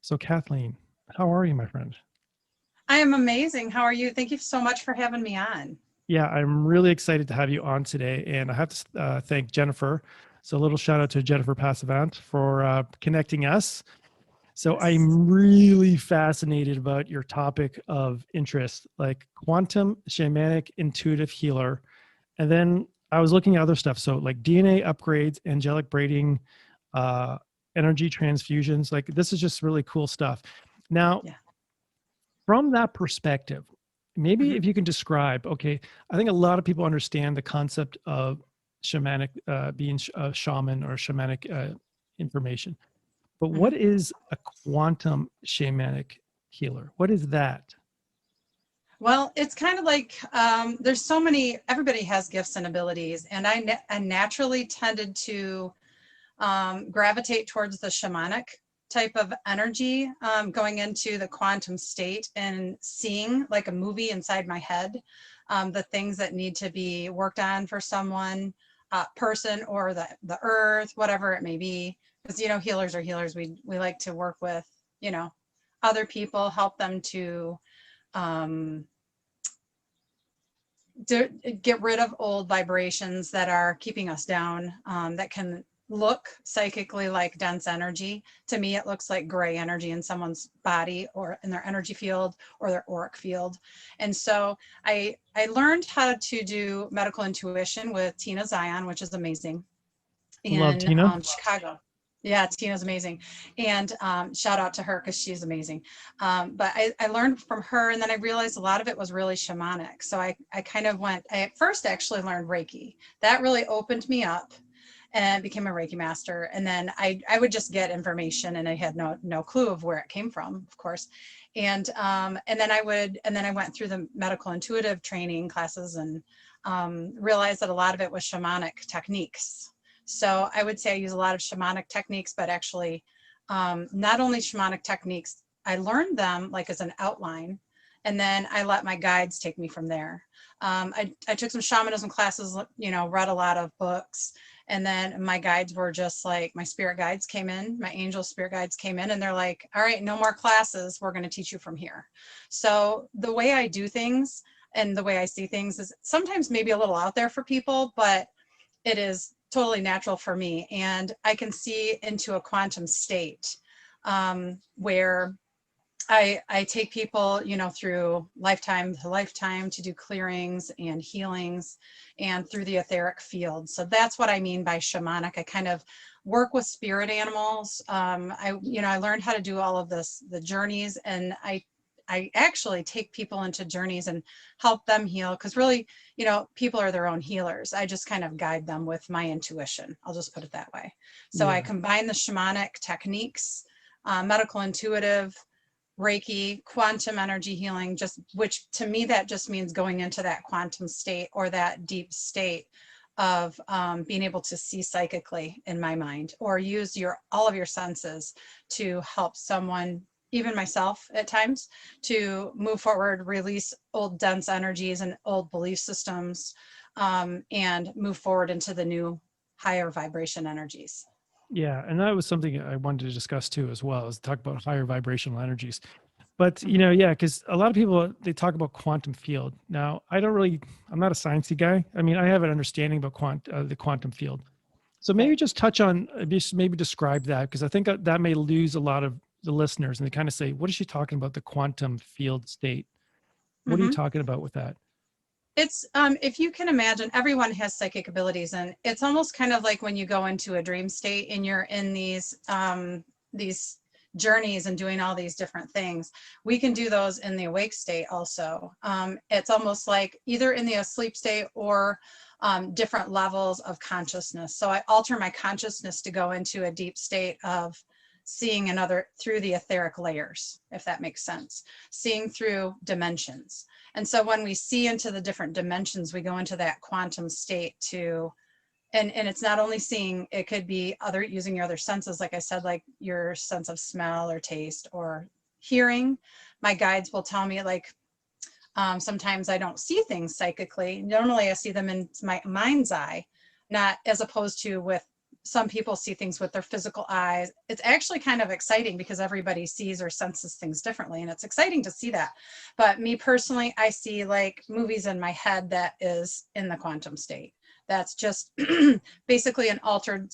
So Kathleen, how are you, my friend? I am amazing. How are you? Thank you so much for having me on. Yeah, I'm really excited to have you on today. And I have to thank Jennifer. So a little shout out to Jennifer Passavant for connecting us. So Yes. I'm really fascinated about your topic of interest, like quantum shamanic intuitive healer. And then I was looking at other stuff. So like DNA upgrades, angelic braiding, uh, energy transfusions. Like this is just really cool stuff. Now, Yeah. from that perspective, maybe hmm if you can describe, okay, I think a lot of people understand the concept of shamanic, being a shaman or shamanic information. But hmm what is a quantum shamanic healer? What is that? Well, it's kind of like there's so many, everybody has gifts and abilities. And I naturally tended to gravitate towards the shamanic type of energy, going into the quantum state and seeing like a movie inside my head, the things that need to be worked on for someone, person, or the earth, whatever it may be. Because, healers are healers. We like to work with, you know, other people, help them um, to get rid of old vibrations that are keeping us down, that can look psychically like dense energy. To me, it looks like gray energy in someone's body or in their energy field or their auric field. And so I learned how to do medical intuition with Tina Zion, which is amazing, Love in Tina. Chicago. Yeah, Tina's amazing. And shout out to her because she's amazing. But I learned from her, and then I realized a lot of it was really shamanic. So I kind of went, I at first actually learned Reiki. That really opened me up and became a Reiki master. And then I would just get information and I had no clue of where it came from, of course. And then I went through the medical intuitive training classes and realized that a lot of it was shamanic techniques. So I would say I use a lot of shamanic techniques, but actually not only shamanic techniques, I learned them like as an outline, and then I let my guides take me from there. I took some shamanism classes, read a lot of books, and then my guides were just like, my spirit guides came in, my angel spirit guides came in, and they're like, all right, no more classes. We're going to teach you from here. So the way I do things and the way I see things is sometimes maybe a little out there for people, but it is totally natural for me. And I can see into a quantum state, where I take people, through lifetime to lifetime to do clearings and healings and through the etheric field. So that's what I mean by shamanic. I kind of work with spirit animals. I learned how to do all of this, the journeys, and I actually take people into journeys and help them heal, because really, people are their own healers. I just kind of guide them with my intuition. I'll just put it that way. So I Yeah. combine the shamanic techniques, medical intuitive, Reiki, quantum energy healing, which to me, that just means going into that quantum state or that deep state of being able to see psychically in my mind, or use all of your senses to help someone, even myself at times, to move forward, release old dense energies and old belief systems, and move forward into the new higher vibration energies. Yeah. And that was something I wanted to discuss too, as well, is talk about higher vibrational energies. But Mhm. yeah, because a lot of people, they talk about quantum field. Now, I'm not a sciencey guy. I mean, I have an understanding about the quantum field. So maybe Right. just touch on, just maybe describe that, because I think that may lose a lot of the listeners, and they kind of say, "What is she talking about? The quantum field state? What are you hmm talking about with that?" It's if you can imagine, everyone has psychic abilities, and it's almost kind of like when you go into a dream state and you're in these journeys and doing all these different things. We can do those in the awake state also. It's almost like either in the asleep state or different levels of consciousness. So I alter my consciousness to go into a deep state of seeing another through the etheric layers, if that makes sense, seeing through dimensions. And so when we see into the different dimensions, we go into that quantum state to, and it's not only seeing, it could be using your other senses, like I said, like your sense of smell or taste or hearing. My guides will tell me, like, sometimes I don't see things psychically. Normally I see them in my mind's eye, not as opposed to with some people see things with their physical eyes. It's actually kind of exciting because everybody sees or senses things differently, and it's exciting to see that. But me personally, I see like movies in my head that is in the quantum state. That's just basically an altered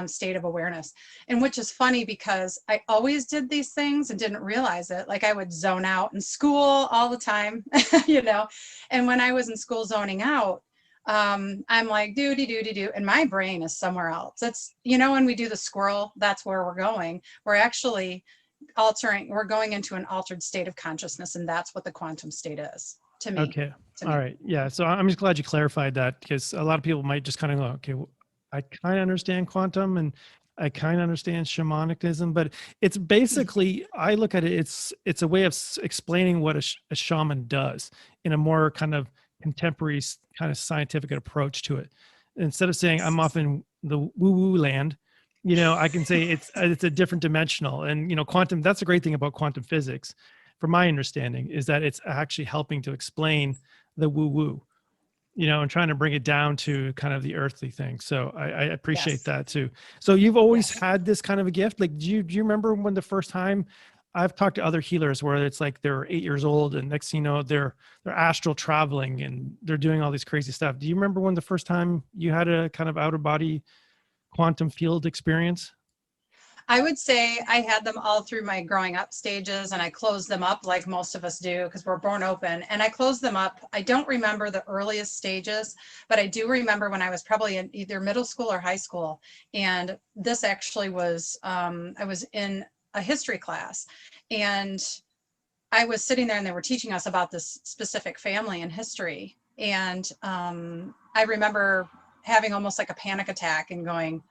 state of awareness. And which is funny because I always did these things and didn't realize it. Like I would zone out in school all the time, you know, and when I was in school zoning out, I'm like, do, and my brain is somewhere else. It's, you know, when we do the squirrel, that's where we're going. We're actually we're going into an altered state of consciousness. And that's what the quantum state is to me. Okay. All right. Yeah. So I'm just glad you clarified that, because a lot of people might just kind of go, okay, I kind of understand quantum and I kind of understand shamanism, but it's basically, I look at it, it's a way of explaining what a shaman does in a more kind of contemporary kind of scientific approach to it. Instead of saying I'm off in the woo-woo land, you know, I can say it's a different dimensional. And, you know, quantum, that's the great thing about quantum physics, from my understanding, is that it's actually helping to explain the woo-woo, you know, and trying to bring it down to kind of the earthly thing. So I appreciate that too. So you've always had this kind of a gift. Like, do you remember when the first time? I've talked to other healers where it's like they're 8 years old and next thing you know, they're astral traveling and they're doing all these crazy stuff. Do you remember when the first time you had a kind of out of body quantum field experience? I would say I had them all through my growing up stages, and I closed them up like most of us do because we're born open, and I closed them up. I don't remember the earliest stages, but I do remember when I was probably in either middle school or high school. And this actually was, I was in a history class, and I was sitting there and they were teaching us about this specific family in history. And I remember having almost like a panic attack and going,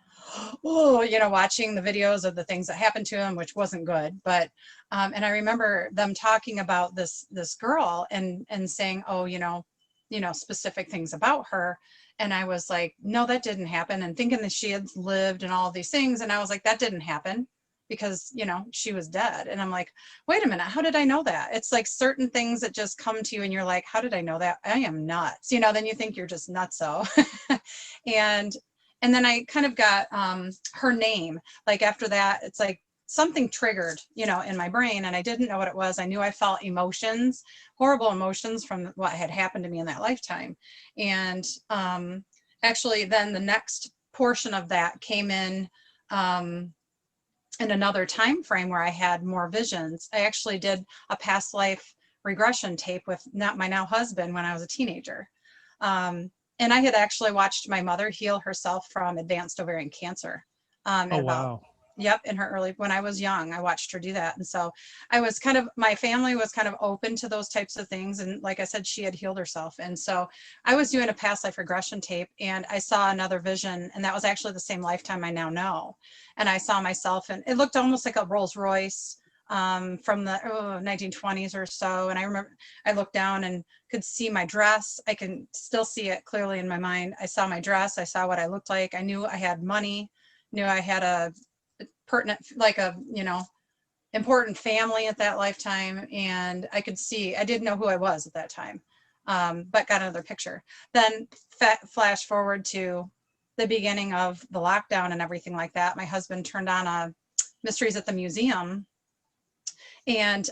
oh, you know, watching the videos of the things that happened to him, which wasn't good. But and I remember them talking about this girl and saying, oh, specific things about her. And I was like, no, that didn't happen. And thinking that she had lived and all these things. And I was like, that didn't happen because, you know, she was dead. And I'm like, wait a minute, how did I know that? It's like certain things that just come to you and you're like, how did I know that? I am nuts. You know, then you think you're just nutso. and and then I kind of got her name. Like after that, it's like something triggered, you know, in my brain, and I didn't know what it was. I knew I felt emotions, horrible emotions from what had happened to me in that lifetime. And actually, then the next portion of that came in another time frame where I had more visions. I actually did a past life regression tape with my now husband when I was a teenager. And I had actually watched my mother heal herself from advanced ovarian cancer. Oh, wow. In her early, when I was young, I watched her do that. And so my family was kind of open to those types of things. And like I said, she had healed herself. And so I was doing a past life regression tape and I saw another vision, and that was actually the same lifetime I now know. And I saw myself, and it looked almost like a Rolls Royce from the 1920s or so. And I remember I looked down and could see my dress. I can still see it clearly in my mind. I saw my dress. I saw what I looked like. I knew I had money, knew I had a pertinent, like a, you know, important family at that lifetime. And I could see, I didn't know who I was at that time, but got another picture. Then flash forward to the beginning of the lockdown and everything like that. My husband turned on a Mysteries at the Museum, and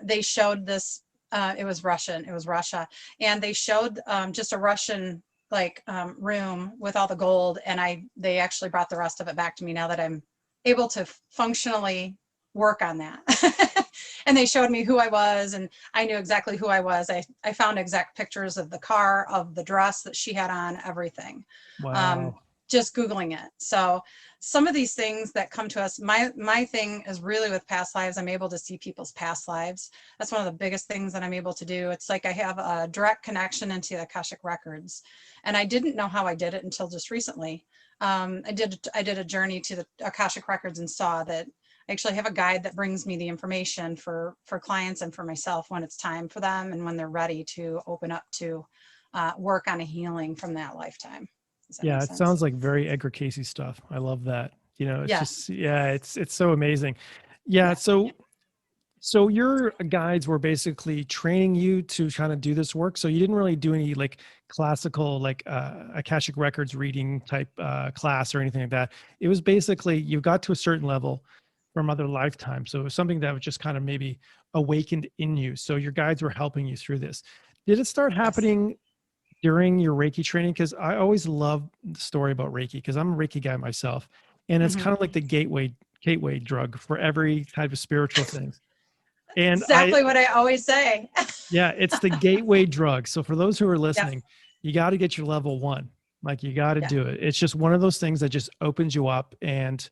they showed this, it was Russia. And they showed just a Russian room with all the gold. And they actually brought the rest of it back to me now that I'm able to functionally work on that. And they showed me who I was, and I knew exactly who I was. I found exact pictures of the car, of the dress that she had on, everything. Wow. Just Googling it. So some of these things that come to us, my thing is really with past lives. I'm able to see people's past lives. That's one of the biggest things that I'm able to do. It's like I have a direct connection into the Akashic records. And I didn't know how I did it until just recently. I did a journey to the Akashic records and saw that I actually have a guide that brings me the information for clients and for myself when it's time for them and when they're ready to open up to work on a healing from that lifetime. Yeah, it sounds like very Edgar Casey stuff. I love that. You know, it's Yes. just, yeah, it's so amazing. Yeah. Yeah. So So your guides were basically training you to kind of do this work. So you didn't really do any like classical, like Akashic records reading type class or anything like that. It was basically you got to a certain level from other lifetimes. So it was something that was just kind of maybe awakened in you. So your guides were helping you through this. Did it start Yes. happening during your Reiki training? Because I always love the story about Reiki because I'm a Reiki guy myself, and it's Hmm. kind of like the gateway drug for every type of spiritual thing. And Exactly what I always say. yeah, it's the gateway drug. So for those who are Yep. listening, you got to get your level one. Like you got to Yeah. do it. It's just one of those things that just opens you up. And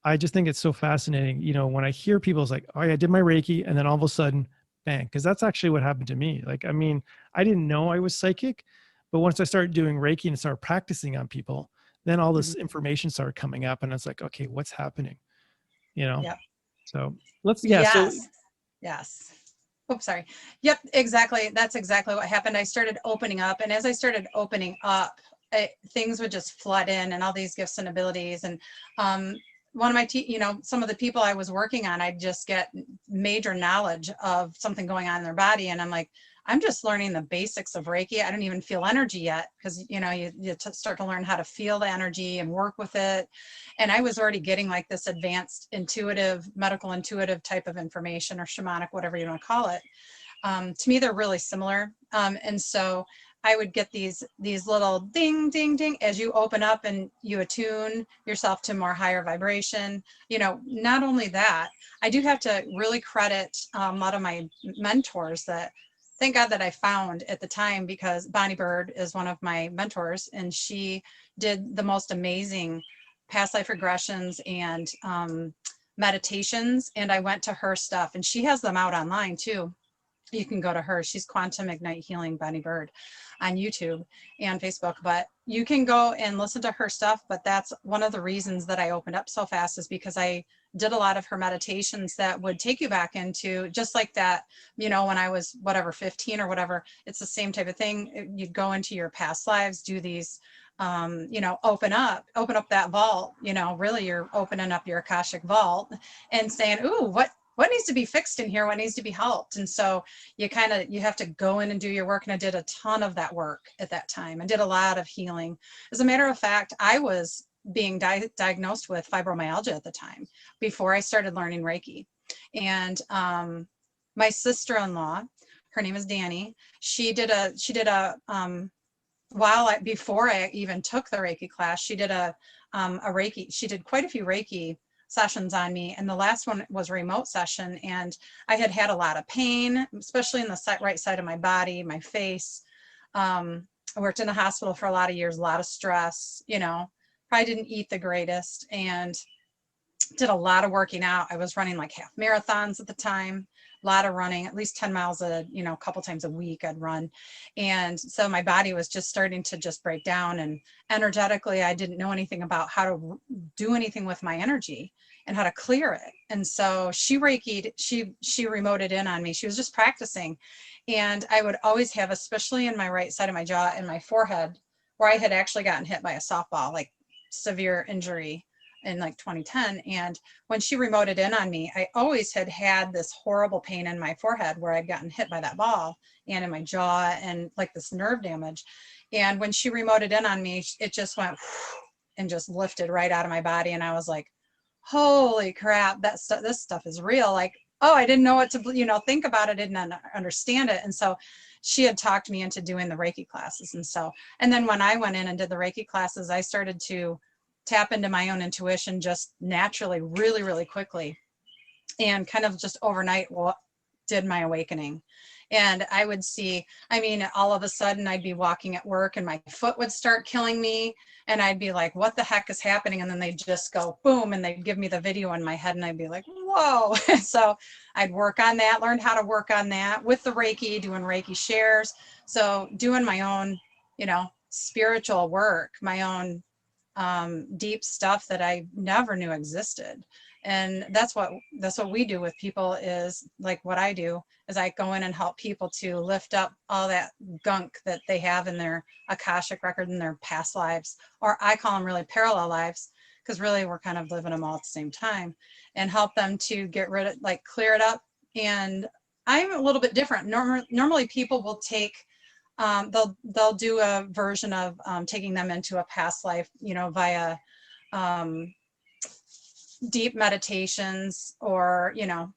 I just think it's so fascinating. You know, when I hear people, it's like, oh, yeah, I did my Reiki. And then all of a sudden, bang, because that's actually what happened to me. Like, I mean, I didn't know I was psychic, but once I started doing Reiki and started practicing on people, then all Hmm. this information started coming up. And it's like, okay, what's happening? You know? Yep. So let's, yeah. So Yes. Yes. Oops, sorry. Yep, exactly. That's exactly what happened. I started opening up, and as I started opening up, things would just flood in, and all these gifts and abilities. And um, one of my, some of the people I was working on, I'd just get major knowledge of something going on in their body, and I'm like, I'm just learning the basics of Reiki. I don't even feel energy yet, because you start to learn how to feel the energy and work with it. And I was already getting like this advanced intuitive, medical intuitive type of information, or shamanic, whatever you want to call it. To me, they're really similar. And so I would get these little ding, ding, ding as you open up and you attune yourself to more higher vibration. Not only that, I do have to really credit a lot of my mentors that, thank God, that I found at the time, because Bonnie Bird is one of my mentors, and she did the most amazing past life regressions and meditations. And I went to her stuff, and she has them out online too. You can go to her. She's Quantum Ignite Healing Bonnie Bird on YouTube and Facebook. But you can go and listen to her stuff. But that's one of the reasons that I opened up so fast, is because I did a lot of her meditations that would take you back into, just like that, when I was whatever, 15 or whatever. It's the same type of thing. You'd go into your past lives, do these open up that vault. Really, you're opening up your Akashic vault and saying, ooh, what needs to be fixed in here, what needs to be helped. And so you have to go in and do your work. And I did a ton of that work at that time. I did a lot of healing. As a matter of fact, I was being diagnosed with fibromyalgia at the time, before I started learning Reiki. And my sister-in-law, her name is Danny, she did a before I even took the Reiki class, she did a Reiki. She did quite a few Reiki sessions on me, and the last one was a remote session. And I had a lot of pain, especially in the right side of my body, my face. I worked in the hospital for a lot of years, a lot of stress. Probably didn't eat the greatest, and did a lot of working out. I was running like half marathons at the time, a lot of running, at least 10 miles a couple times a week I'd run. And so my body was just starting to just break down, and energetically I didn't know anything about how to do anything with my energy and how to clear it. And so she Reiki'd, she remoted in on me. She was just practicing. And I would always have, especially in my right side of my jaw and my forehead, where I had actually gotten hit by a softball, like severe injury in like 2010. And when she remoted in on me, I always had this horrible pain in my forehead where I'd gotten hit by that ball, and in my jaw, and like this nerve damage. And when she remoted in on me, it just went and just lifted right out of my body. And I was like, holy crap, this stuff is real. Like, oh, I didn't know what to, think about it, didn't understand it. And so she had talked me into doing the Reiki classes. And then when I went in and did the Reiki classes, I started to tap into my own intuition just naturally, really, really quickly. And kind of just overnight did my awakening. And I would see, all of a sudden I'd be walking at work and my foot would start killing me. And I'd be like, what the heck is happening? And then they'd just go boom, and they'd give me the video in my head, and I'd be like, whoa. So I'd work on that, learned how to work on that with the Reiki, doing Reiki shares. So doing my own, spiritual work, my own deep stuff that I never knew existed. And that's what we do with people, is like what I do is I go in and help people to lift up all that gunk that they have in their Akashic record, in their past lives, or I call them really parallel lives, because really we're kind of living them all at the same time, and help them to get rid of, like, clear it up, And I'm a little bit different. Normally people will take, they'll do a version of taking them into a past life, you know, via um, deep meditations or, you know,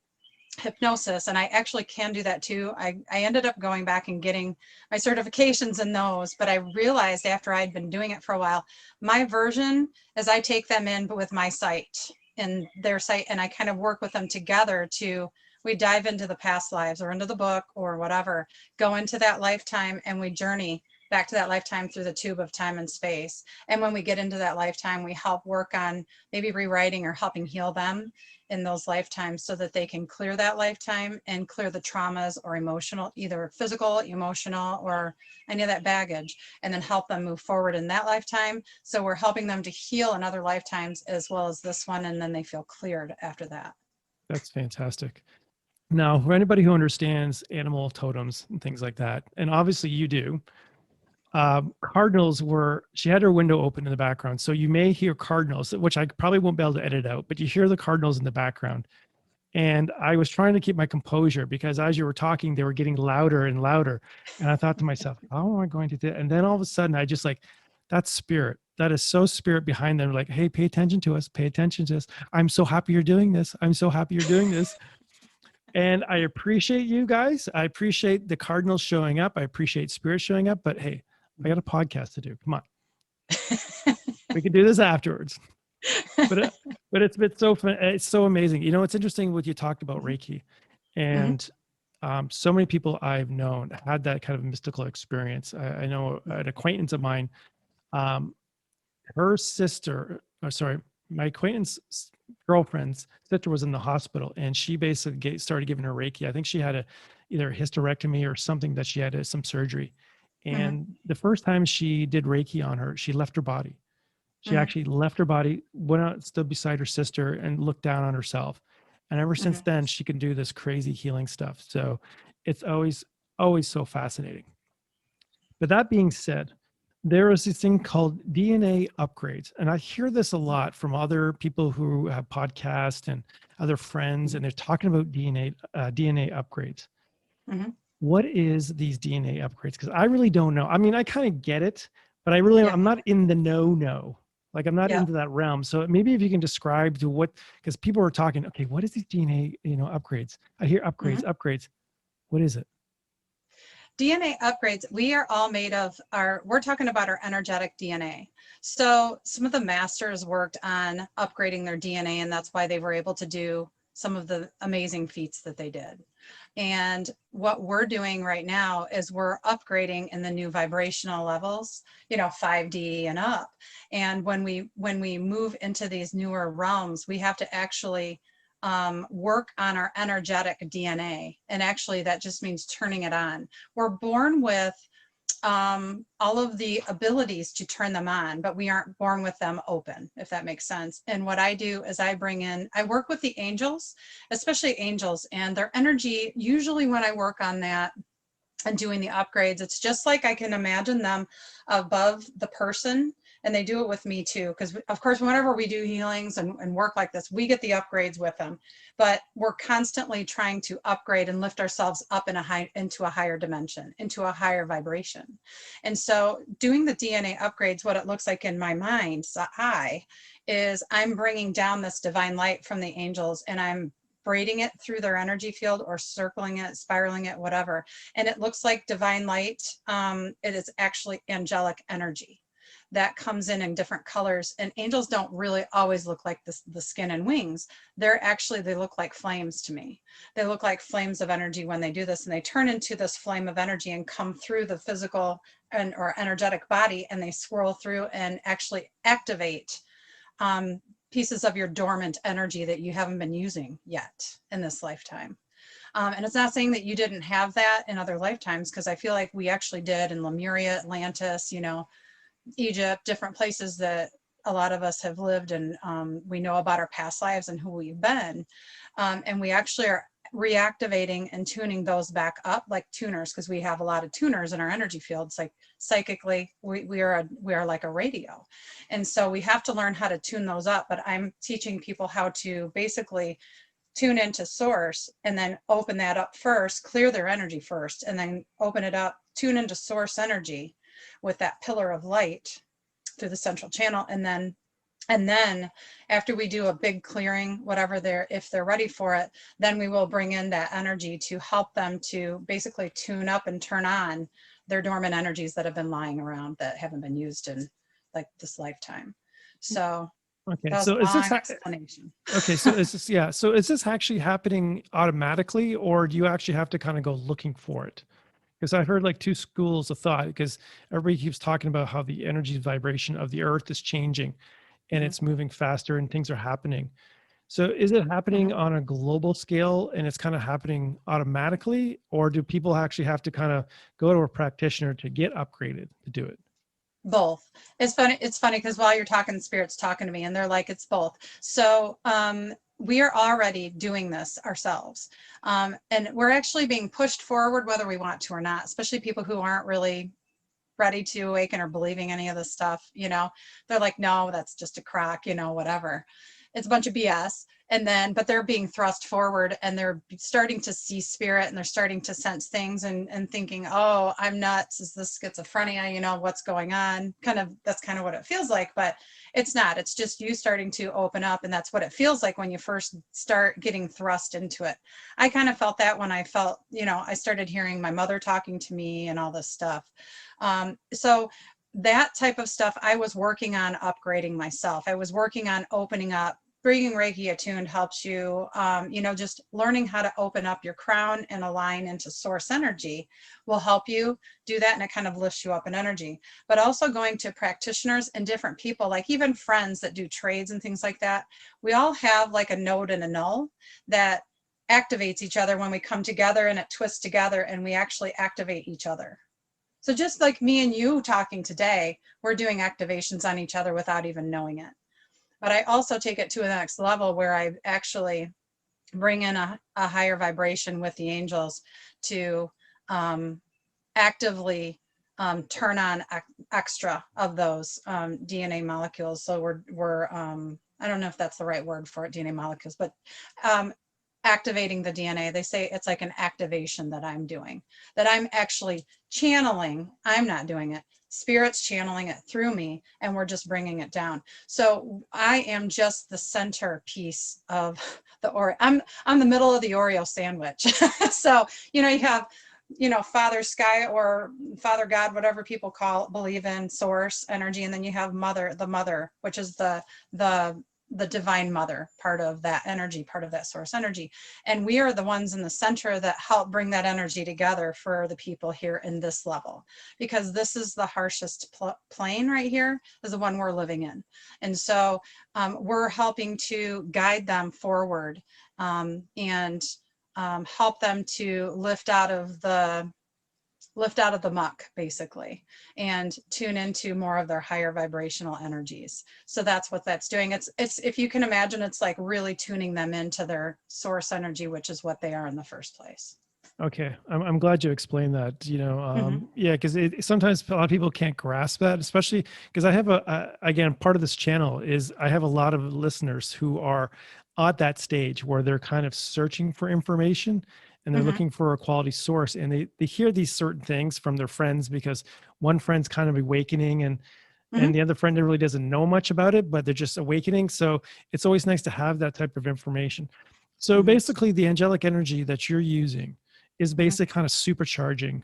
hypnosis. And I actually can do that too. I ended up going back and getting my certifications in those, but I realized after I'd been doing it for a while, my version is I take them in with my sight and their sight, and I kind of work with them together to, we dive into the past lives or into the book or whatever, go into that lifetime, and we journey back to that lifetime through the tube of time and space. And when we get into that lifetime, we help work on maybe rewriting or helping heal them in those lifetimes so that they can clear that lifetime and clear the traumas or emotional, either physical, emotional, or any of that baggage, and then help them move forward in that lifetime. So we're helping them to heal in other lifetimes as well as this one, and then they feel cleared after that. That's fantastic. Now, for anybody who understands animal totems and things like that, and obviously you do, cardinals were, she had her window open in the background. So you may hear cardinals, which I probably won't be able to edit out, but you hear the cardinals in the background. And I was trying to keep my composure because as you were talking, they were getting louder and louder. And I thought to myself, how am I going to do it? And then all of a sudden I just like, that's spirit. That is so spirit behind them. Like, hey, pay attention to us. Pay attention to us. I'm so happy you're doing this. I'm so happy you're doing this. And I appreciate you guys. I appreciate the cardinals showing up. I appreciate spirit showing up. But hey, I got a podcast to do. Come on. We can do this afterwards. But it's been so fun. It's so amazing. You know, it's interesting what you talked about Reiki, and so many people I've known had that kind of mystical experience. I know an acquaintance of mine, her sister, or sorry, my acquaintance girlfriend's sister was in the hospital, and she basically started giving her Reiki. I think she had either a hysterectomy or something, that she had some surgery. And the first time she did Reiki on her, she left her body. She actually left her body, went out, stood beside her sister, and looked down on herself. And ever since then, she can do this crazy healing stuff. So it's always so fascinating. But that being said, there is this thing called DNA upgrades. And I hear this a lot from other people who have podcasts and other friends, and they're talking about DNA upgrades. What is these DNA upgrades? Because I really don't know. I mean, I kind of get it, but I'm not in the know. Like, I'm not into that realm. So maybe if you can describe to what, because people are talking, okay, what is these DNA, upgrades? I hear upgrades. What is it? DNA upgrades, we are all made of we're talking about our energetic DNA. So some of the masters worked on upgrading their DNA, and that's why they were able to do some of the amazing feats that they did. And what we're doing right now is we're upgrading in the new vibrational levels, 5D and up. And when we move into these newer realms, we have to actually work on our energetic DNA. And actually that just means turning it on. We're born with all of the abilities to turn them on, but we aren't born with them open, if that makes sense. And what I do is I work with the angels, especially angels, and their energy. Usually when I work on that and doing the upgrades, it's just like I can imagine them above the person. And they do it with me too, because of course, whenever we do healings and work like this, we get the upgrades with them. But we're constantly trying to upgrade and lift ourselves up into a higher dimension, into a higher vibration. And so doing the DNA upgrades, what it looks like in my mind's eye is I'm bringing down this divine light from the angels, and I'm braiding it through their energy field or circling it, spiraling it, whatever. And it looks like divine light. It is actually angelic energy that comes in different colors. And angels don't really always look like the skin and wings. They look like flames to me. They look like flames of energy when they do this, and they turn into this flame of energy and come through the physical or energetic body, and they swirl through and actually activate pieces of your dormant energy that you haven't been using yet in this lifetime. And it's not saying that you didn't have that in other lifetimes, because I feel like we actually did in Lemuria, Atlantis, Egypt, different places that a lot of us have lived, and we know about our past lives and who we've been. And we actually are reactivating and tuning those back up like tuners, because we have a lot of tuners in our energy fields. Like psychically, we are like a radio. And so we have to learn how to tune those up. But I'm teaching people how to basically tune into source and then open that up first, clear their energy first, and then open it up, tune into source energy with that pillar of light through the central channel. And then after we do a big clearing, whatever if they're ready for it, then we will bring in that energy to help them to basically tune up and turn on their dormant energies that have been lying around that haven't been used in like this lifetime. So Okay, that was so a long explanation. okay, so is this, yeah, so is this actually happening automatically, or do you actually have to kind of go looking for it? Because I've heard like two schools of thought, because everybody keeps talking about how the energy vibration of the earth is changing and Mhm. it's moving faster and things are happening. So is it happening Mhm. on a global scale and it's kind of happening automatically, or do people actually have to kind of go to a practitioner to get upgraded to do it? Both. It's funny because while you're talking, spirit's talking to me and they're like, it's both. So we are already doing this ourselves. And we're actually being pushed forward whether we want to or not, especially people who aren't really ready to awaken or believing any of this stuff. They're like, no, that's just a crock, whatever. It's a bunch of BS. And then, but they're being thrust forward and they're starting to see spirit and they're starting to sense things and thinking, oh, I'm nuts. Is this schizophrenia? What's going on? That's kind of what it feels like, but it's not. It's just you starting to open up. And that's what it feels like when you first start getting thrust into it. I kind of felt that when I started hearing my mother talking to me and all this stuff. So that type of stuff, I was working on upgrading myself. I was working on opening up. Bringing Reiki attuned helps you, just learning how to open up your crown and align into source energy will help you do that. And it kind of lifts you up in energy, but also going to practitioners and different people, like even friends that do trades and things like that. We all have like a node and a null that activates each other when we come together, and it twists together and we actually activate each other. So just like me and you talking today, we're doing activations on each other without even knowing it. But I also take it to the next level where I actually bring in a higher vibration with the angels to actively turn on extra of those DNA molecules. So we're I don't know if that's the right word for it, DNA molecules, but activating the DNA. They say it's like an activation that I'm doing, that I'm actually channeling. I'm not doing it. Spirit's channeling it through me, and we're just bringing it down. So I am just the center piece of the Oreo. I'm the middle of the Oreo sandwich. So, you have, Father Sky or Father God, whatever people believe in, source energy. And then you have the mother, which is the divine mother part of that energy, part of that source energy. And we are the ones in the center that help bring that energy together for the people here in this level, because this is the harshest plane right here, is the one we're living in. And so we're helping to guide them forward and help them to lift out of the muck, basically, and tune into more of their higher vibrational energies. So that's what that's doing. It's if you can imagine, it's like really tuning them into their source energy, which is what they are in the first place. Okay, I'm glad you explained that. Mm-hmm. Yeah, because sometimes a lot of people can't grasp that, especially because I have again, part of this channel is I have a lot of listeners who are at that stage where they're kind of searching for information and they're Mm-hmm. looking for a quality source, and they hear these certain things from their friends because one friend's kind of awakening Mm-hmm. and the other friend really doesn't know much about it, but they're just awakening. So it's always nice to have that type of information. So Mm-hmm. basically, the angelic energy that you're using is Mm-hmm. basically kind of supercharging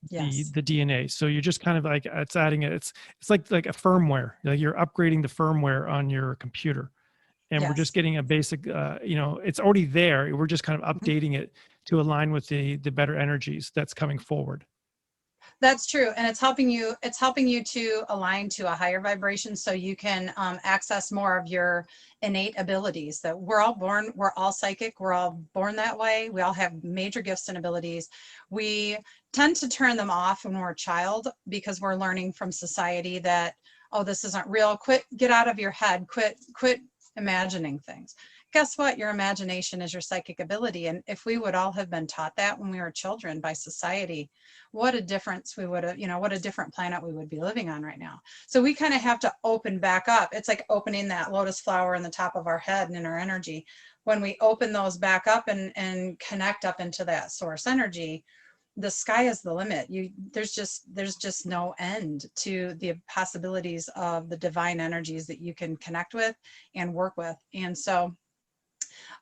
Yes. the DNA. So you're just kind of like it's adding it. It's like a firmware. Like you're upgrading the firmware on your computer, and we're just Yes. getting a basic. It's already there. We're just kind of Mm-hmm. updating it to align with the better energies that's coming forward. That's true. And it's helping you to align to a higher vibration so you can access more of your innate abilities. That we're all psychic, we're all born that way. We all have major gifts and abilities. We tend to turn them off when we're a child because we're learning from society that, oh, this isn't real. Get out of your head. Quit imagining things. guess what? Your imagination is your psychic ability. And if we would all have been taught that when we were children by society, what a difference we would have, what a different planet we would be living on right now. So we kind of have to open back up. It's like opening that lotus flower in the top of our head and in our energy. When we open those back up and connect up into that source energy, the sky is the limit. There's just no end to the possibilities of the divine energies that you can connect with and work with. And so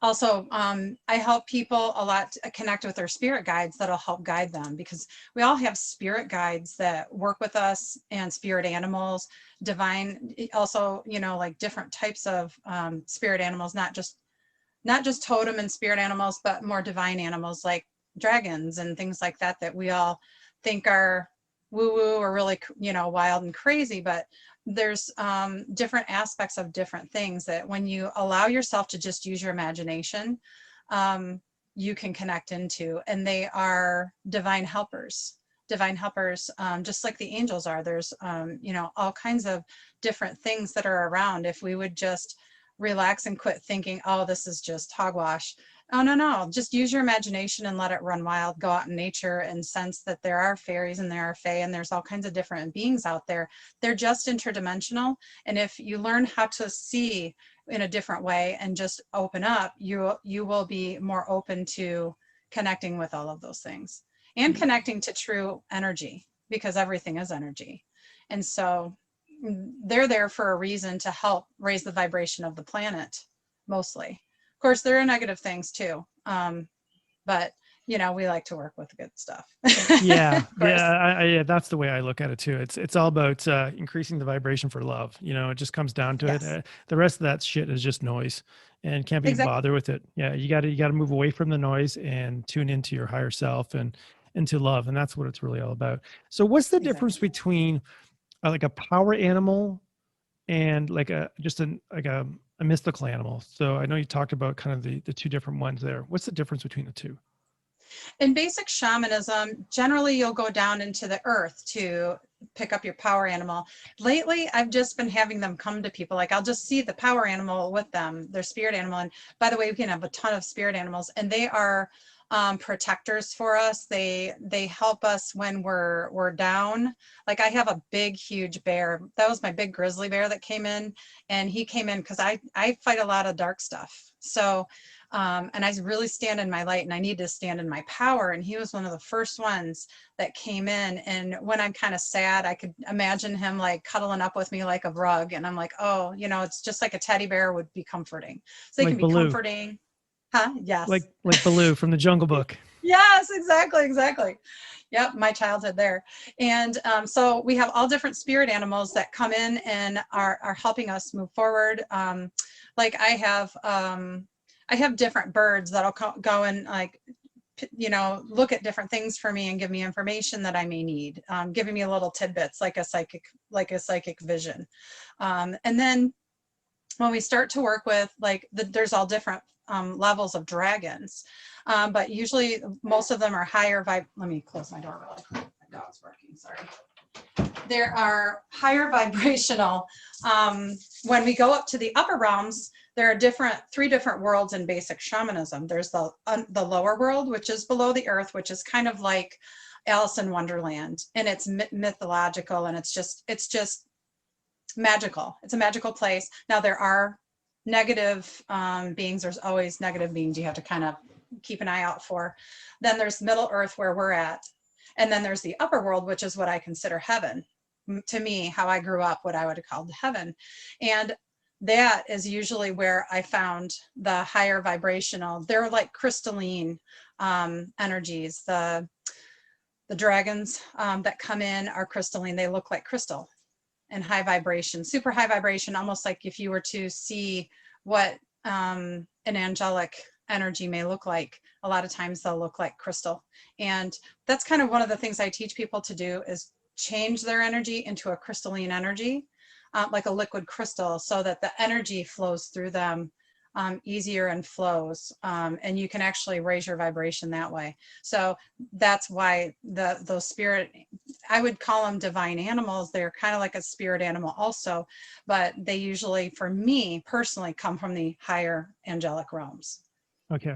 also, I help people a lot to connect with their spirit guides that'll help guide them, because we all have spirit guides that work with us, and spirit animals, divine, also, like different types of spirit animals, not just totem and spirit animals, but more divine animals like dragons and things like that, that we all think are woo-woo or really, wild and crazy. But there's different aspects of different things that when you allow yourself to just use your imagination, you can connect into, and they are divine helpers, just like the angels are. There's, all kinds of different things that are around. If we would just relax and quit thinking, oh, this is just hogwash. Oh, no, just use your imagination and let it run wild. Go out in nature and sense that there are fairies and there are fae and there's all kinds of different beings out there. They're just interdimensional. And if you learn how to see in a different way and just open up, you will be more open to connecting with all of those things and connecting to true energy, because everything is energy. And so they're there for a reason, to help raise the vibration of the planet, mostly. Of course, there are negative things too, but we like to work with good stuff. Yeah, yeah, that's the way I look at it too. It's all about increasing the vibration for love. It just comes down to Yes. it. The rest of that shit is just noise, and can't be Exactly. bothered with it. Yeah, you got to move away from the noise and tune into your higher self and into love, and that's what it's really all about. So, what's the difference between like a power animal and like a mystical animal? So I know you talked about kind of the two different ones there. What's the difference between the two? In basic shamanism, generally you'll go down into the earth to pick up your power animal. Lately, I've just been having them come to people. Like, I'll just see the power animal with them, their spirit animal. And by the way, we can have a ton of spirit animals, and they are protectors for us. They help us when we're down. Like, I have a big, huge bear. That was my big grizzly bear that came in, and he came in because I fight a lot of dark stuff. So and I really stand in my light, and I need to stand in my power. And he was one of the first ones that came in. And when I'm kind of sad, I could imagine him like cuddling up with me like a rug. And I'm like, oh, it's just like a teddy bear would be comforting. So they Like can be Baloo. Comforting. Huh? Yes. Like Baloo from the Jungle Book. Yes, exactly. Yep, my childhood there. And so we have all different spirit animals that come in and are helping us move forward. Like I have different birds that'll go and like, look at different things for me and give me information that I may need, giving me little tidbits like a psychic vision. And then when we start to work with there's all different levels of dragons, but usually most of them are higher let me close my door really quick. My dog's barking, sorry. There are higher vibrational. When we go up to the upper realms, there are three different worlds in basic shamanism. There's the lower world, which is below the earth, which is kind of like Alice in Wonderland, and it's mythological, and it's just magical. It's a magical place. Now there are negative beings. There's always negative beings you have to kind of keep an eye out for. Then there's Middle Earth, where we're at. And then there's the upper world, which is what I consider heaven. To me, how I grew up, what I would have called heaven. And that is usually where I found the higher vibrational. They're like crystalline energies. The dragons that come in are crystalline. They look like crystal and high vibration, super high vibration, almost like if you were to see what an angelic energy may look like. A lot of times they'll look like crystal. And that's kind of one of the things I teach people to do, is change their energy into a crystalline energy, like a liquid crystal, so that the energy flows through them easier and flows. And you can actually raise your vibration that way. So that's why those spirit, I would call them divine animals. They're kind of like a spirit animal also, but they usually, for me personally, come from the higher angelic realms. Okay.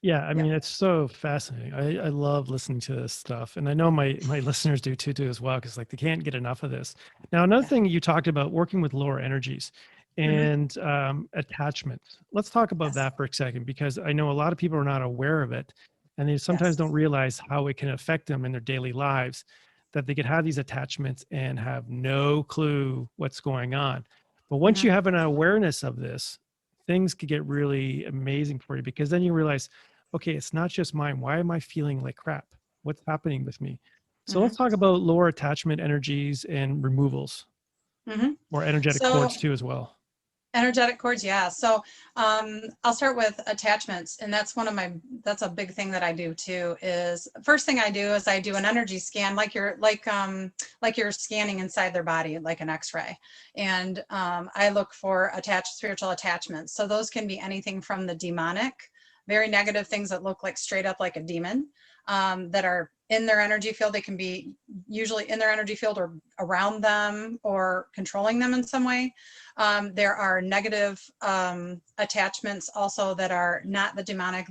Yeah, I Yeah. mean, it's so fascinating. I love listening to this stuff, and I know my listeners do too as well, because like they can't get enough of this. Now, another Yeah. thing you talked about working with lower energies Hmm. and attachments. Let's talk about Yes. that for a second, because I know a lot of people are not aware of it, and they sometimes don't Yes. realize how it can affect them in their daily lives. That they could have these attachments and have no clue what's going on. But once Hmm. you have an awareness of this, things could get really amazing for you, because then you realize, okay, it's not just mine. Why am I feeling like crap? What's happening with me? So Hmm. let's talk about lower attachment energies and removals, Hmm. or energetic So cords too as well. energetic cords, yeah. So I'll start with attachments, and that's a big thing that I do too. Is first thing I do is I do an energy scan, like you're scanning inside their body, like an X-ray, and I look for attached spiritual attachments. So those can be anything from the demonic, very negative things that look like straight up like a demon, that are in their energy field. They can be usually in their energy field or around them or controlling them in some way. There are negative attachments also that are not the demonic.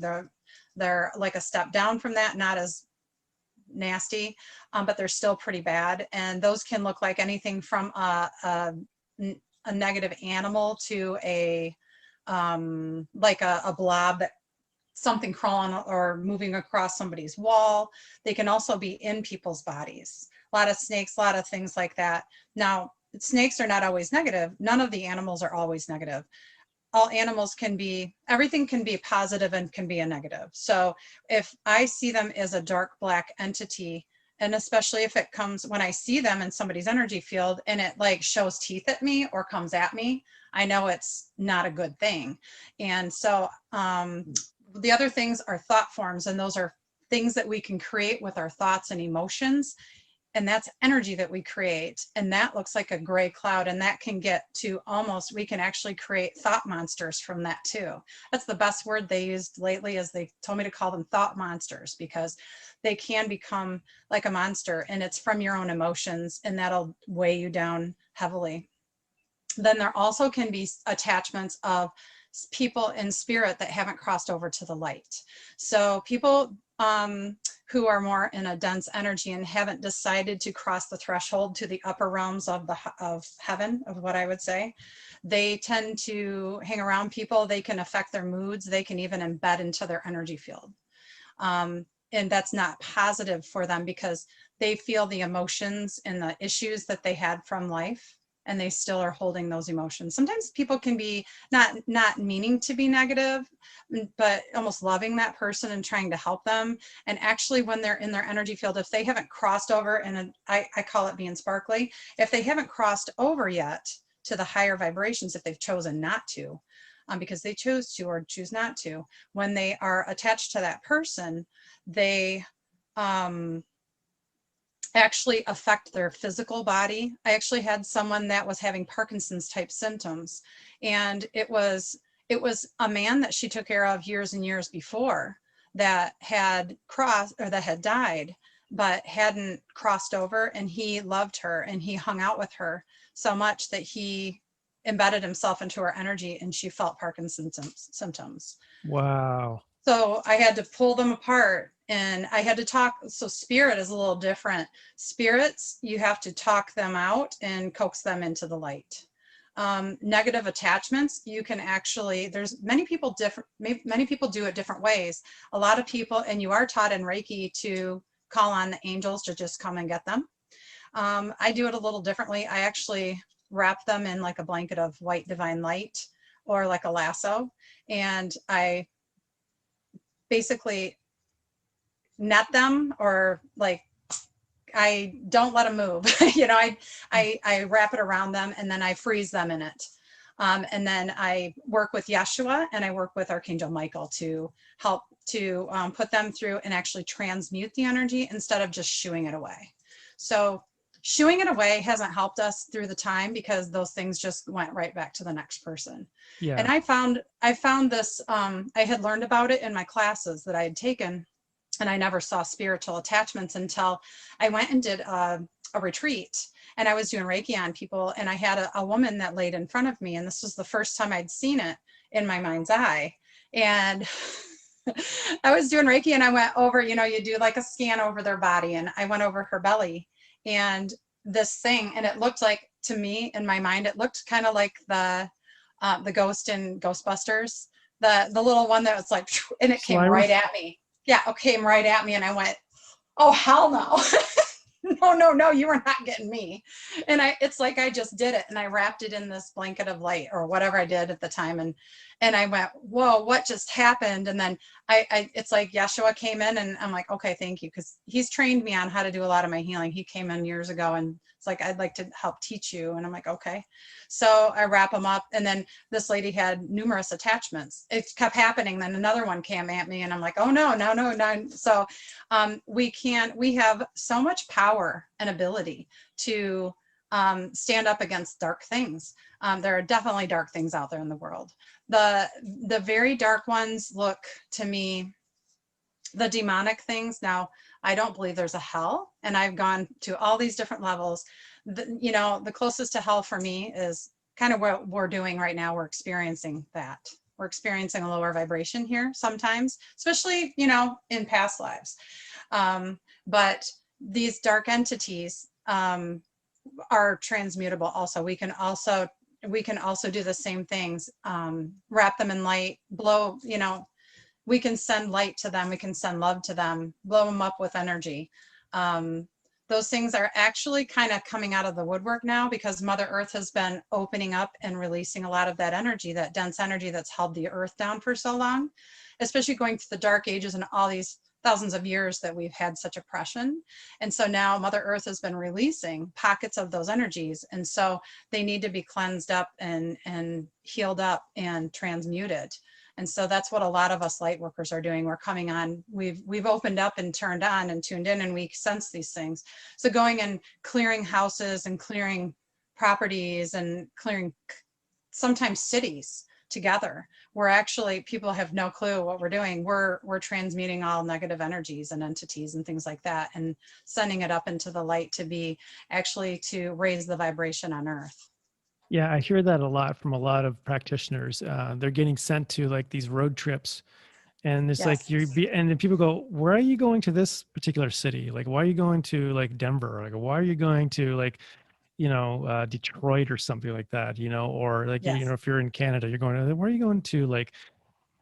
They're like a step down from that, not as nasty, but they're still pretty bad. And those can look like anything from a negative animal to like a blob that something crawling or moving across somebody's wall. They can also be in people's bodies. A lot of snakes, a lot of things like that. Now, snakes are not always negative. None of the animals are always negative. All animals can be, everything can be positive and can be a negative. So if I see them as a dark black entity, and especially if it comes, when I see them in somebody's energy field and it like shows teeth at me or comes at me, I know it's not a good thing. And so the other things are thought forms, and those are things that we can create with our thoughts and emotions, and that's energy that we create, and that looks like a gray cloud, and that can get to almost, we can actually create thought monsters from that too. That's the best word they used lately, is they told me to call them thought monsters, because they can become like a monster, and it's from your own emotions, and that'll weigh you down heavily. Then there also can be attachments of people in spirit that haven't crossed over to the light. So people who are more in a dense energy and haven't decided to cross the threshold to the upper realms of heaven, of what I would say, they tend to hang around people. They can affect their moods. They can even embed into their energy field. And that's not positive for them, because they feel the emotions and the issues that they had from life, and they still are holding those emotions. Sometimes people can be not meaning to be negative, but almost loving that person and trying to help them. And actually, when they're in their energy field, if they haven't crossed over, and I call it being sparkly, if they haven't crossed over yet to the higher vibrations, if they've chosen not to, because they choose to or choose not to, when they are attached to that person, they actually affect their physical body. I actually had someone that was having Parkinson's type symptoms, and it was a man that she took care of years and years before, that had crossed, or that had died, but hadn't crossed over, and he loved her and he hung out with her so much that he embedded himself into her energy, and she felt Parkinson's symptoms. Wow. So I had to pull them apart, and I had to talk. So spirit is a little different. Spirits, you have to talk them out and coax them into the light. Negative attachments, you can actually, there's many people do it different ways. A lot of people, and you are taught in Reiki to call on the angels to just come and get them. I do it a little differently. I actually wrap them in like a blanket of white divine light, or like a lasso, and I basically net them, or like, I don't let them move. I wrap it around them, and then I freeze them in it. And then I work with Yeshua, and I work with Archangel Michael to help to put them through and actually transmute the energy instead of just shooing it away. So shooing it away hasn't helped us through the time, because those things just went right back to the next person. And Yeah. I found this, I had learned about it in my classes that I had taken, and I never saw spiritual attachments until I went and did a retreat, and I was doing Reiki on people, and I had a woman that laid in front of me, and this was the first time I'd seen it in my mind's eye. And I was doing Reiki, and I went over, you do like a scan over their body, and I went over her belly, and this thing, and it looked like, to me in my mind, it looked kind of like the ghost in Ghostbusters, the little one that was like, and it came Slimer? right at me. Yeah, it came right at me, and I went, oh hell no. No, you are not getting me. And it's like I just did it, and I wrapped it in this blanket of light or whatever I did at the time, and I went, whoa, what just happened? And then it's like Yeshua came in, and I'm like, okay, thank you, because he's trained me on how to do a lot of my healing. He came in years ago, and it's like, I'd like to help teach you. And I'm like, okay. So I wrap them up, and then this lady had numerous attachments. It kept happening. Then another one came at me, and I'm like, oh no. So we have so much power and ability to stand up against dark things. There are definitely dark things out there in the world. The very dark ones look, to me, the demonic things. Now, I don't believe there's a hell, and I've gone to all these different levels. The closest to hell for me is kind of what we're doing right now. We're experiencing that. We're experiencing a lower vibration here sometimes, especially, in past lives. But these dark entities are transmutable also. We can also do the same things, wrap them in light, blow, we can send light to them, we can send love to them, blow them up with energy. Those things are actually kind of coming out of the woodwork now, because Mother Earth has been opening up and releasing a lot of that energy, that dense energy that's held the earth down for so long, especially going through the dark ages and all these thousands of years that we've had such oppression. And so now Mother Earth has been releasing pockets of those energies. And so they need to be cleansed up and healed up and transmuted. And so that's what a lot of us light workers are doing. We're coming on, we've opened up and turned on and tuned in, and we sense these things. So going and clearing houses and clearing properties and clearing sometimes cities together, where actually people have no clue what we're doing. We're transmuting all negative energies and entities and things like that, and sending it up into the light to raise the vibration on Earth. Yeah, I hear that a lot from a lot of practitioners. They're getting sent to like these road trips, and it's like Yes. and then people go, "Where are you going to this particular city? Like, why are you going to like Denver? Like, why are you going to like, Detroit or something like that? Or like, Yes. if you're in Canada, you're going to, where are you going to like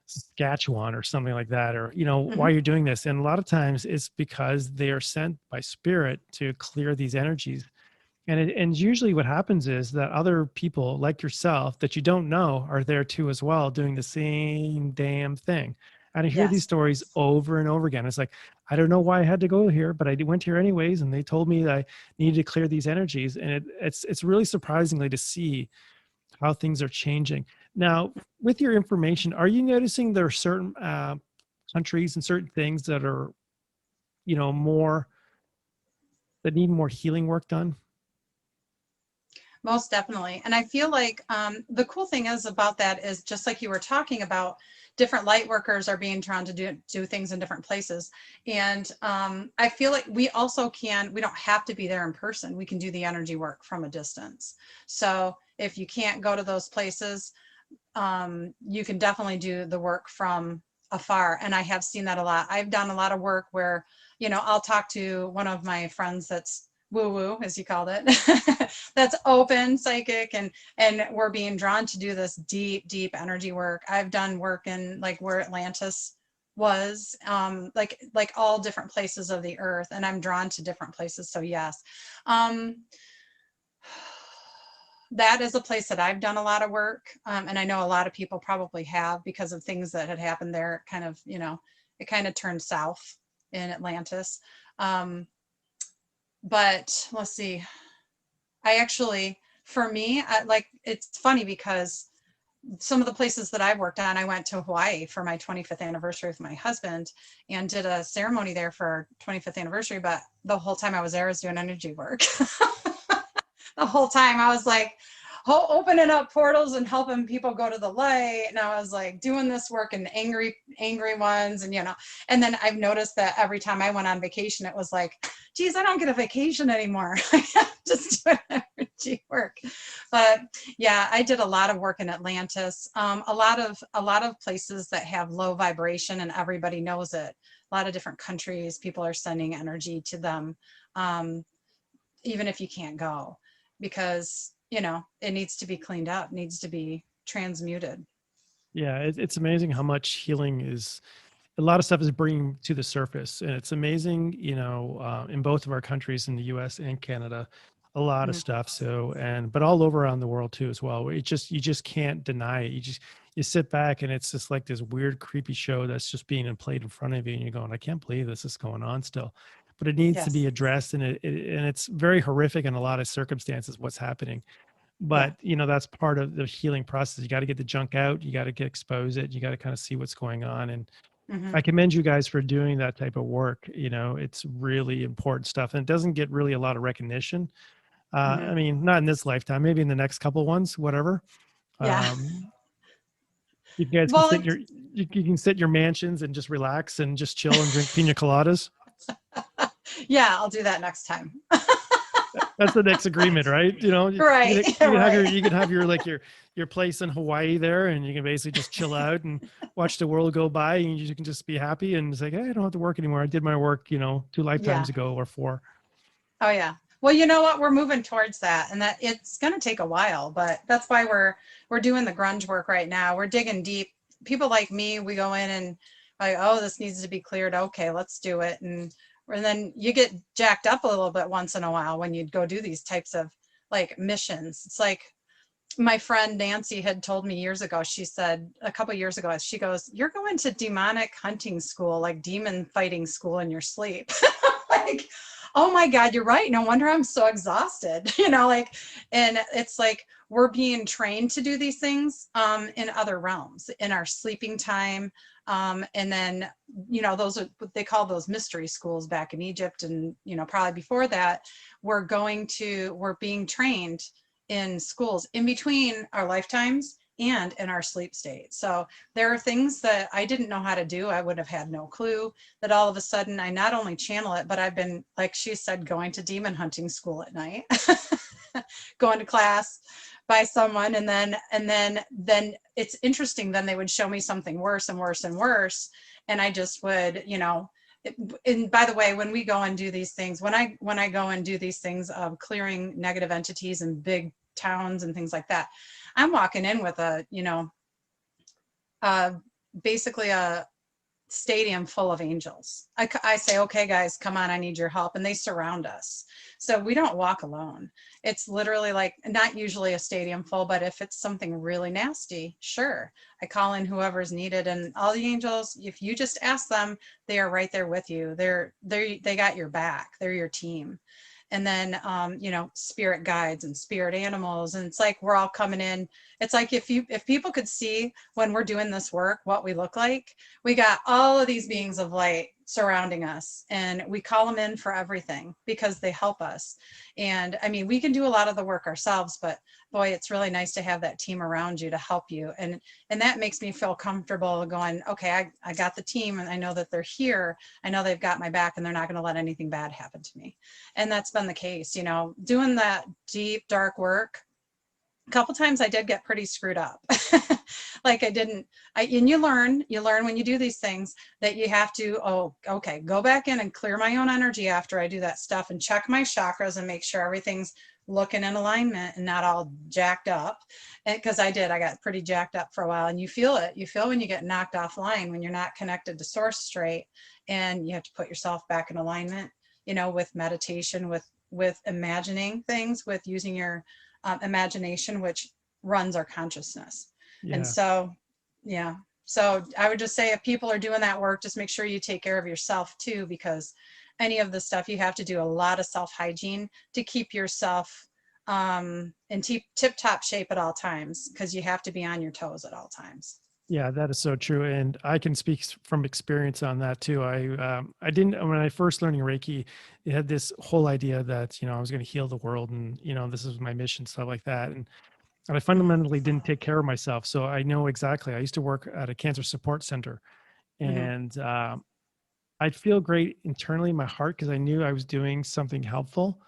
Saskatchewan or something like that? Or, why Hmm. you're doing this?" And a lot of times it's because they are sent by spirit to clear these energies. And usually what happens is that other people like yourself that you don't know are there too as well, doing the same damn thing. And I hear these Yes. stories over and over again. It's like, I don't know why I had to go here, but I went here anyways, and they told me that I needed to clear these energies. And it's really surprisingly to see how things are changing. Now, with your information, are you noticing there are certain countries and certain things that are, more that need more healing work done? Most definitely. And I feel like the cool thing is about that is, just like you were talking about, different light workers are being drawn to do things in different places. And I feel like we don't have to be there in person. We can do the energy work from a distance. So if you can't go to those places, you can definitely do the work from afar. And I have seen that a lot. I've done a lot of work where, I'll talk to one of my friends that's woo woo, as you called it, that's open psychic, and we're being drawn to do this deep energy work. I've done work in like where Atlantis was, like all different places of the earth, and I'm drawn to different places. So yes. That is a place that I've done a lot of work. And I know a lot of people probably have, because of things that had happened there. It kind of turned south in Atlantis. But let's see, for me, it's funny because some of the places that I worked on, I went to Hawaii for my 25th anniversary with my husband and did a ceremony there for our 25th anniversary. But the whole time I was there, I was doing energy work. The whole time I was like opening up portals and helping people go to the light. And I was like doing this work and angry ones. And, and then I've noticed that every time I went on vacation, it was like, geez, I don't get a vacation anymore. I just doing energy work. But yeah, I did a lot of work in Atlantis. A lot of places that have low vibration and everybody knows it. A lot of different countries, people are sending energy to them, even if you can't go, because it needs to be cleaned up, needs to be transmuted. Yeah, it's amazing how much healing is. A lot of stuff is bringing to the surface, and it's amazing. In both of our countries, in the U.S. and Canada, a lot of Mhm. stuff. So, but all over around the world too, as well. You just can't deny it. You sit back, and it's just like this weird, creepy show that's just being played in front of you, and you're going, I can't believe this is going on still. But it needs to be Yes. addressed, and and it's very horrific in a lot of circumstances what's happening. Yeah. But that's part of the healing process. You got to get the junk out. You got to expose it. You got to kind of see what's going on. And Hmm. I commend you guys for doing that type of work. It's really important stuff, and it doesn't get really a lot of recognition. Hmm. I mean, not in this lifetime, maybe in the next couple ones, whatever. Yeah. Um, you guys can Well, sit you can sit in your mansions and just relax and just chill and drink pina coladas. yeah, I'll do that next time. That's the next agreement, right? Right. Right. You can have your place in Hawaii there, and you can basically just chill out and watch the world go by, and you can just be happy and it's like, hey, I don't have to work anymore. I did my work, 2 lifetimes Yeah. ago or 4. Oh yeah. Well, you know what? We're moving towards that, and that it's going to take a while, but that's why we're doing the grunge work right now. We're digging deep. People like me, we go in and like, oh, this needs to be cleared. Okay, let's do it. And then you get jacked up a little bit once in a while when you go do these types of like missions. It's like my friend Nancy had told me years ago. She said a couple years ago, she goes, "You're going to demonic hunting school, like demon fighting school in your sleep." Like, oh my God, you're right. No wonder I'm so exhausted. Like, and it's like we're being trained to do these things in other realms in our sleeping time. And then, those are what they call those mystery schools back in Egypt. And, probably before that, we're being trained in schools in between our lifetimes and in our sleep state. So there are things that I didn't know how to do. I would have had no clue that all of a sudden I not only channel it, but I've been, like she said, going to demon hunting school at night, going to class by someone. And then it's interesting. Then they would show me something worse and worse and worse. And I just would, and by the way, when we go and do these things, when I go and do these things of clearing negative entities in big towns and things like that, I'm walking in with uh, basically a stadium full of angels. I say, okay, guys, come on, I need your help. And they surround us. So we don't walk alone. It's literally like, not usually a stadium full, but if it's something really nasty, sure. I call in whoever's needed, and all the angels, if you just ask them, they are right there with you. They got your back. They're your team. And then, spirit guides and spirit animals. And it's like, we're all coming in. It's like, if people could see when we're doing this work, what we look like, we got all of these beings of light surrounding us, and we call them in for everything because they help us. And I mean, we can do a lot of the work ourselves, but boy, it's really nice to have that team around you to help you. And that makes me feel comfortable going, okay, I got the team, and I know that they're here. I know they've got my back, and they're not going to let anything bad happen to me. And that's been the case, doing that deep, dark work. A couple times I did get pretty screwed up. Like and you learn when you do these things that you have to, oh, okay, go back in and clear my own energy after I do that stuff and check my chakras and make sure everything's looking in alignment and not all jacked up. And because I got pretty jacked up for a while, and you feel when you get knocked offline, when you're not connected to source straight, and you have to put yourself back in alignment, with meditation, with imagining things, with using your imagination, which runs our consciousness. And Yeah. so, yeah. So I would just say, if people are doing that work, just make sure you take care of yourself too, because any of the stuff, you have to do a lot of self hygiene to keep yourself in tip top shape at all times, because you have to be on your toes at all times. Yeah, that is so true, and I can speak from experience on that too. I didn't when I first learning Reiki, it had this whole idea that I was going to heal the world, and this is my mission, stuff like that, and I Hmm. fundamentally didn't take care of myself. So I know exactly. I used to work at a cancer support center, Hmm. and I'd feel great internally in my heart because I knew I was doing something helpful.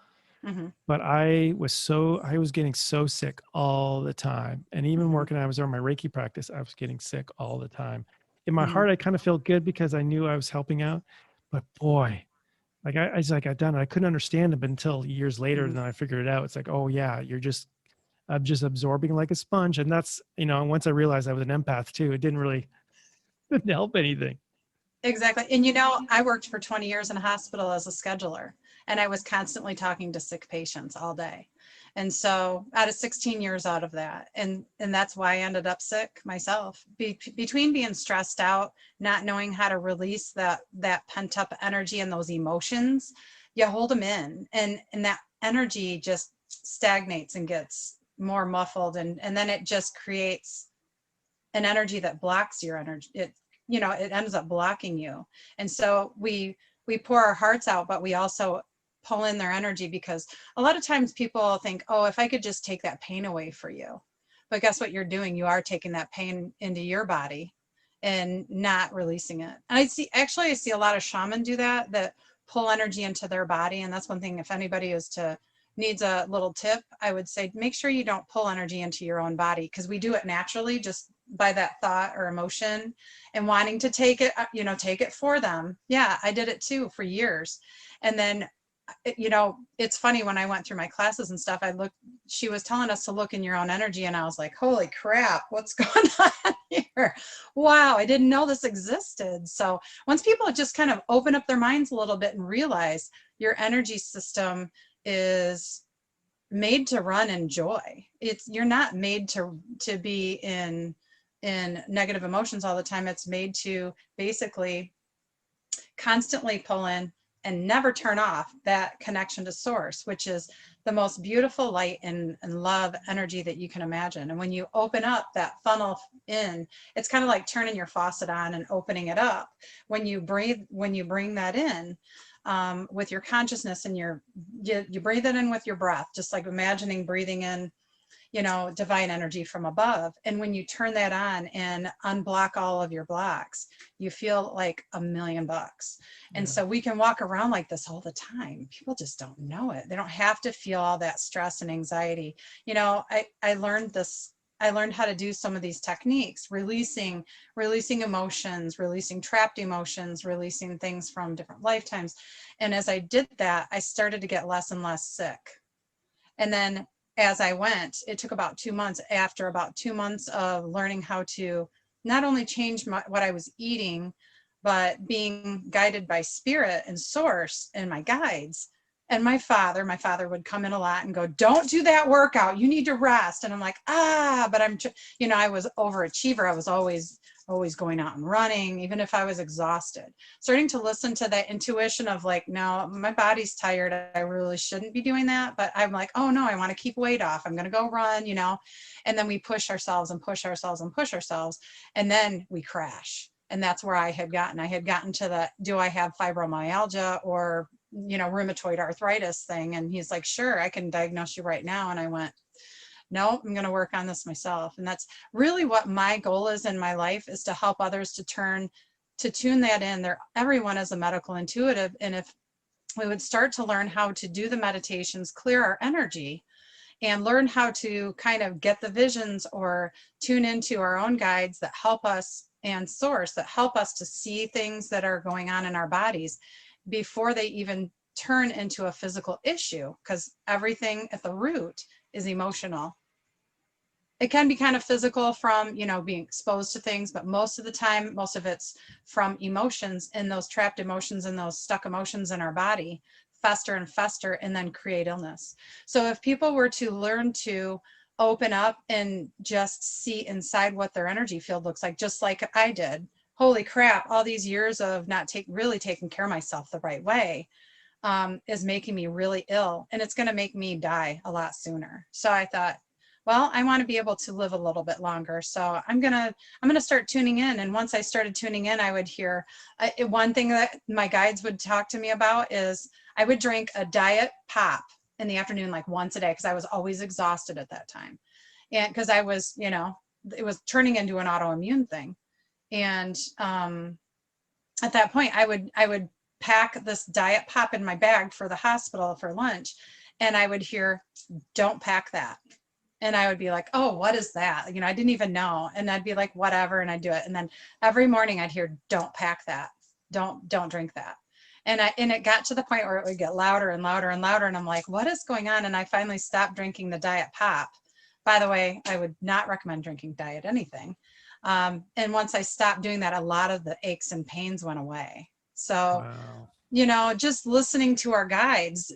Hmm. But I was getting so sick all the time. And even Hmm. working, I was on my Reiki practice, I was getting sick all the time. In my Hmm. heart, I kind of felt good because I knew I was helping out. But boy, like as I got done, I couldn't understand it until years later. Hmm. And then I figured it out. It's like, oh yeah, I'm just absorbing like a sponge. And that's, once I realized I was an empath too, it didn't really didn't help anything. Exactly. And I worked for 20 years in a hospital as a scheduler, and I was constantly talking to sick patients all day. And so out of 16 years out of that, and that's why I ended up sick myself. Between being stressed out, not knowing how to release that pent up energy and those emotions, you hold them in, and that energy just stagnates and gets more muffled, and then it just creates an energy that blocks your energy. It ends up blocking you. And so we pour our hearts out, but we also pull in their energy, because a lot of times people think, oh, if I could just take that pain away for you. But guess what you're doing? You are taking that pain into your body and not releasing it. And I see a lot of shaman do that pull energy into their body. And that's one thing, if anybody needs a little tip, I would say make sure you don't pull energy into your own body, because we do it naturally just by that thought or emotion and wanting to take it, take it for them. Yeah, I did it too for years. And then, it's funny, when I went through my classes and stuff, she was telling us to look in your own energy, and I was like, holy crap, what's going on here? Wow, I didn't know this existed. So once people just kind of open up their minds a little bit and realize your energy system is made to run in joy. You're not made to be in negative emotions all the time. It's made to basically constantly pull in and never turn off that connection to source, which is the most beautiful light and love energy that you can imagine. And when you open up that funnel in, it's kind of like turning your faucet on and opening it up. When you bring that in, with your consciousness, and you breathe it in with your breath, just like imagining breathing in divine energy from above. And when you turn that on and unblock all of your blocks, you feel like $1,000,000. And Yeah. so we can walk around like this all the time. People just don't know it. They don't have to feel all that stress and anxiety. I learned this. I learned how to do some of these techniques, releasing emotions, releasing trapped emotions, releasing things from different lifetimes. And as I did that, I started to get less and less sick. And then as I went, it took about 2 months. After about 2 months of learning how to not only change what I was eating, but being guided by spirit and source and my guides. And my father would come in a lot and go, don't do that workout. You need to rest. And I'm like, but I was overachiever. I was always going out and running, even if I was exhausted. Starting to listen to that intuition of like, no, my body's tired. I really shouldn't be doing that. But I'm like, oh no, I want to keep weight off. I'm going to go run, and then we push ourselves and push ourselves and push ourselves. And then we crash. And that's where I had gotten to the, do I have fibromyalgia or, rheumatoid arthritis thing? And he's like, sure, I can diagnose you right now. And I went, no, I'm going to work on this myself. And that's really what my goal is in my life, is to help others to tune that in. Everyone is a medical intuitive. And if we would start to learn how to do the meditations, clear our energy, and learn how to kind of get the visions or tune into our own guides that help us, and source that help us to see things that are going on in our bodies before they even turn into a physical issue, because everything at the root is emotional. It can be kind of physical from being exposed to things, but most of the time, most of it's from emotions, and those trapped emotions and those stuck emotions in our body fester and fester and then create illness. So if people were to learn to open up and just see inside what their energy field looks like, just like I did, holy crap, all these years of not really taking care of myself the right way, is making me really ill, and it's going to make me die a lot sooner. So I thought, well, I want to be able to live a little bit longer. So I'm going to start tuning in. And once I started tuning in, I would hear one thing that my guides would talk to me about is I would drink a diet pop in the afternoon, like once a day, because I was always exhausted at that time. And because I was, it was turning into an autoimmune thing. And at that point, I would pack this diet pop in my bag for the hospital for lunch. And I would hear, don't pack that. And I would be like, oh, what is that? I didn't even know. And I'd be like, whatever. And I'd do it. And then every morning I'd hear, don't pack that. Don't drink that. And it got to the point where it would get louder and louder and louder. And I'm like, what is going on? And I finally stopped drinking the diet pop. By the way, I would not recommend drinking diet anything. And once I stopped doing that, a lot of the aches and pains went away. So, wow. Just listening to our guides,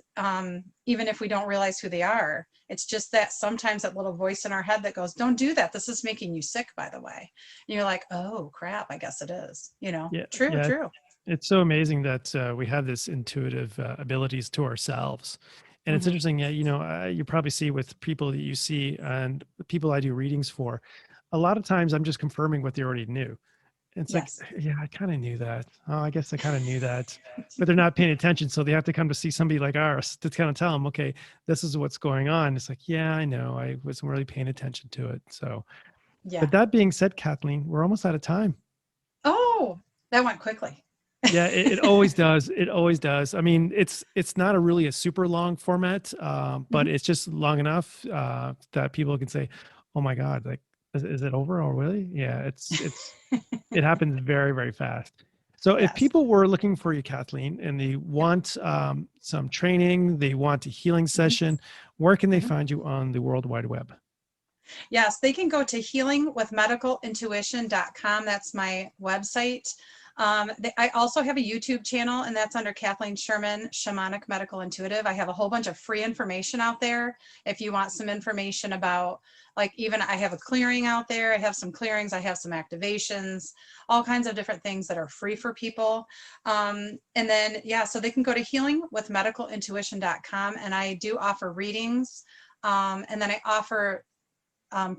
even if we don't realize who they are, it's just that sometimes that little voice in our head that goes, don't do that. This is making you sick, by the way. And you're like, oh, crap, I guess it is. True. It's so amazing that we have this intuitive abilities to ourselves. And it's Mm-hmm. interesting, you probably see with people that you see and the people I do readings for, a lot of times I'm just confirming what they already knew. It's like, Yes. yeah, I kind of knew that. Oh, I guess I kind of knew that, but they're not paying attention. So they have to come to see somebody like ours to kind of tell them, okay, this is what's going on. It's like, yeah, I know. I wasn't really paying attention to it. So, Yeah. but that being said, Kathleen, we're almost out of time. Oh, that went quickly. Yeah, it always does. It always does. I mean, it's not a super long format, but Mhm. it's just long enough that people can say, "Oh my God, like, is it over already?" Yeah, it happens very, very fast. So if Yes. people were looking for you, Kathleen, and they want some training, they want a healing Mhm. session, where can they Mhm. find you on the World Wide Web? Yes, they can go to healingwithmedicalintuition.com. That's my website. I also have a YouTube channel, and that's under Kathleen Sherman, Shamanic Medical Intuitive. I have a whole bunch of free information out there. If you want some information about, like, even I have a clearing out there. I have some clearings. I have some activations, all kinds of different things that are free for people. And then, yeah, so they can go to healingwithmedicalintuition.com, and I do offer readings. And then I offer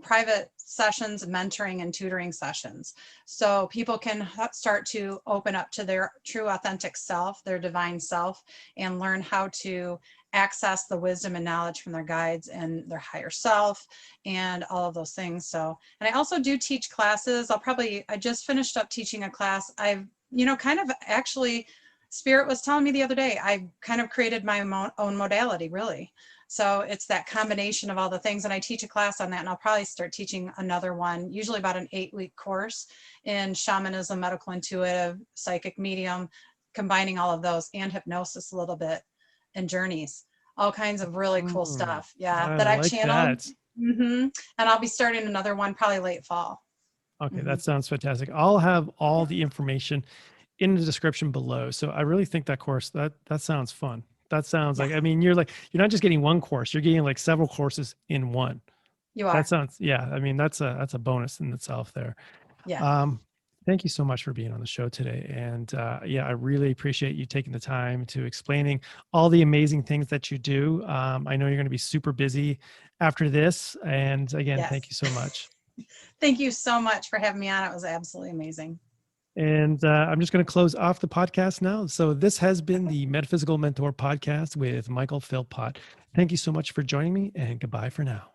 private sessions, mentoring and tutoring sessions. So people can start to open up to their true authentic self, their divine self, and learn how to access the wisdom and knowledge from their guides and their higher self and all of those things. So, and I also do teach classes. I just finished up teaching a class. I've, kind of actually, Spirit was telling me the other day, I kind of created my own modality, really. So it's that combination of all the things. And I teach a class on that, and I'll probably start teaching another one, usually about an 8-week course in shamanism, medical intuitive, psychic medium, combining all of those, and hypnosis a little bit, and journeys, all kinds of really cool Mm, stuff. Yeah, I that I've like channeled. that. And I'll be starting another one probably late fall. Okay, hmm that sounds fantastic. I'll have all the information in the description below. So I really think that course that sounds fun. That sounds Yeah, like, I mean, you're not just getting one course, you're getting like several courses in one. you That are. sounds, yeah, I mean, that's a bonus in itself there. Yeah. Um, thank you so much for being on the show today. And yeah, I really appreciate you taking the time to explaining all the amazing things that you do. I know you're going to be super busy after this. And again, thank Yes. you so much. Thank you so much for having me on. It was absolutely amazing. And I'm just going to close off the podcast now. So this has been the Metaphysical Mentor podcast with Michael Philpott. Thank you so much for joining me, and goodbye for now.